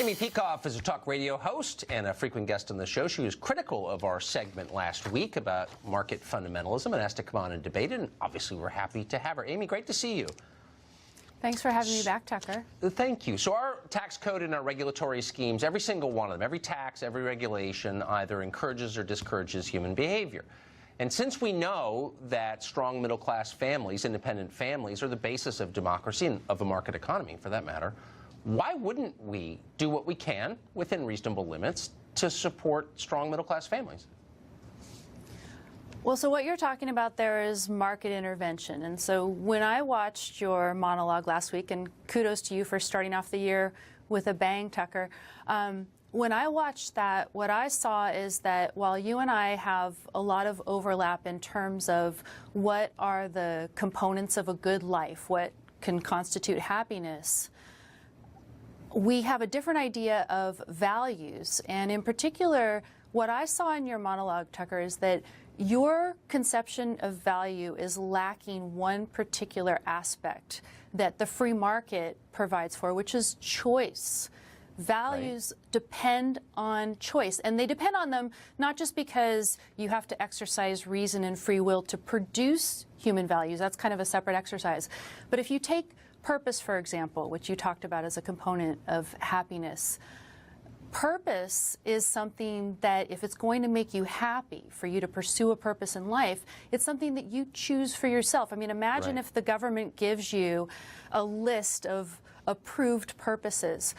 Amy Peikoff is a talk radio host and a frequent guest on the show. She was critical of our segment last week about market fundamentalism and asked to come on and debate it, and obviously we're happy to have her. Amy, great to see you. Thanks for having me back, Tucker. Thank you. So our tax code and our regulatory schemes, every single one of them, every tax, every regulation either encourages or discourages human behavior. And since we know that strong middle-class families, independent families, are the basis of democracy and of a market economy, for that matter, why wouldn't we do what we can within reasonable limits to support strong middle-class families? Well, so what you're talking about there is market intervention. And so when I watched your monologue last week, and kudos to you for starting off the year with a bang, Tucker, when I watched that, what I saw is that while you and I have a lot of overlap in terms of what are the components of a good life, what can constitute happiness, we have a different idea of values. And in particular, what I saw in your monologue, Tucker, is that your conception of value is lacking one particular aspect that the free market provides for, which is choice. Values depend on choice, and they depend on them not just because you have to exercise reason and free will to produce human values. That's kind of a separate exercise. But if you take purpose, for example, which you talked about as a component of happiness, purpose is something that if it's going to make you happy, for you to pursue a purpose in life, it's something that you choose for yourself. I mean, imagine if the government gives you a list of approved purposes.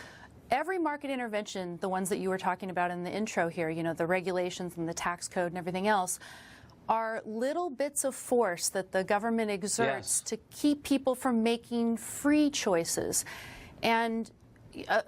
Every market intervention, the ones that you were talking about in the intro here, you know, the regulations and the tax code and everything else, are little bits of force that the government exerts to keep people from making free choices. And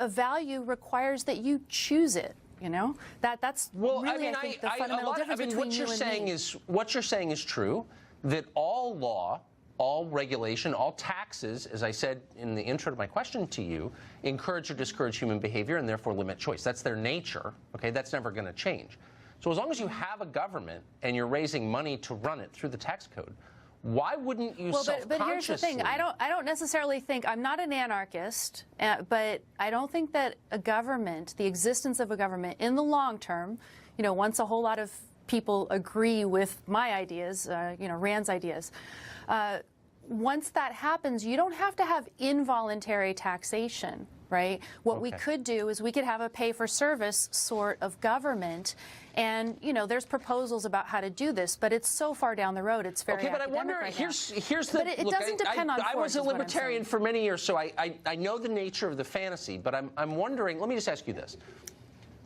a value requires that you choose it, you know? That's really, I think, the fundamental difference between what you're saying is, what you're saying is true, that all law, all regulation, all taxes, as I said in the intro to my question to you, encourage or discourage human behavior and therefore limit choice. That's their nature, okay? That's never going to change. So as long as you have a government and you're raising money to run it through the tax code, why wouldn't you self-consciously... But here's the thing. I don't necessarily think... I'm not an anarchist, but I don't think that a government, the existence of a government in the long term, you know, once a whole lot of people agree with my ideas, you know, Rand's ideas, once that happens, you don't have to have involuntary taxation, right? What we could do is we could have a pay-for-service sort of government. And, you know, there's proposals about how to do this, but it's so far down the road, it's very but I wonder, right here's the... But it doesn't depend on force, I was a libertarian for many years, so I know the nature of the fantasy, but I'm wondering, let me just ask you this.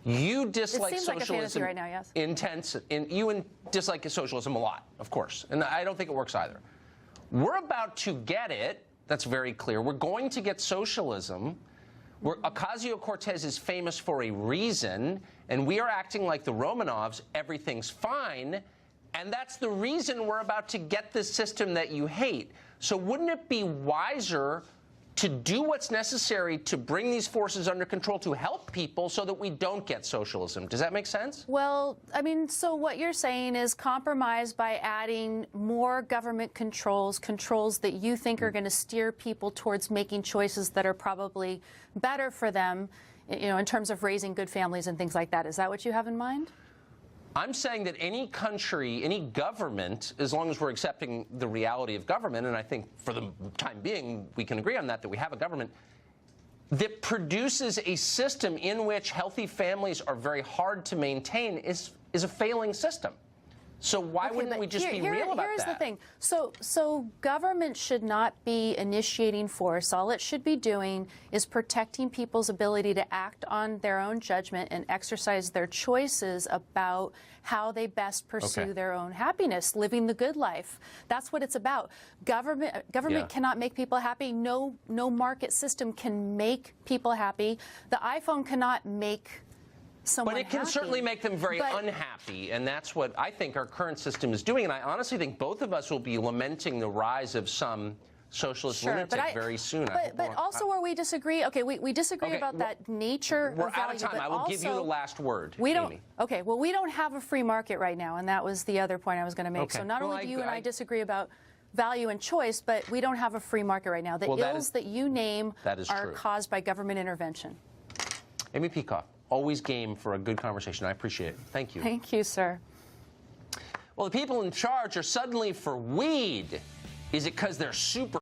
You dislike socialism like a fantasy right now, yes. You dislike socialism a lot, of course, and I don't think it works either. We're about to get it, that's very clear. We're going to get socialism. Ocasio-Cortez is famous for a reason, and we are acting like the Romanovs, everything's fine, and that's the reason we're about to get this system that you hate. So wouldn't it be wiser to do what's necessary to bring these forces under control to help people so that we don't get socialism? Does that make sense? Well, I mean, so what you're saying is compromise by adding more government controls that you think are going to steer people towards making choices that are probably better for them, you know, in terms of raising good families and things like that. Is that what you have in mind? I'm saying that any country, any government, as long as we're accepting the reality of government, and I think for the time being we can agree on that we have a government, that produces a system in which healthy families are very hard to maintain is a failing system. So why wouldn't we just be real about that? Here's the thing. So government should not be initiating force. All it should be doing is protecting people's ability to act on their own judgment and exercise their choices about how they best pursue their own happiness, living the good life. That's what it's about. Government cannot make people happy. No market system can make people happy. The iPhone cannot make someone But it can certainly make them very unhappy, and that's what I think our current system is doing. And I honestly think both of us will be lamenting the rise of some socialist lunatic very soon. But also where we disagree, we disagree about that nature We're of value. out of time. I will give you the last word, Amy. Okay, well, we don't have a free market right now, and that was the other point I was going to make. So not only do you and I disagree about value and choice, but we don't have a free market right now. The ills that you name are caused by government intervention. Amy Peikoff, always game for a good conversation. I appreciate it. Thank you. Thank you, sir. Well, the people in charge are suddenly for weed. Is it because they're super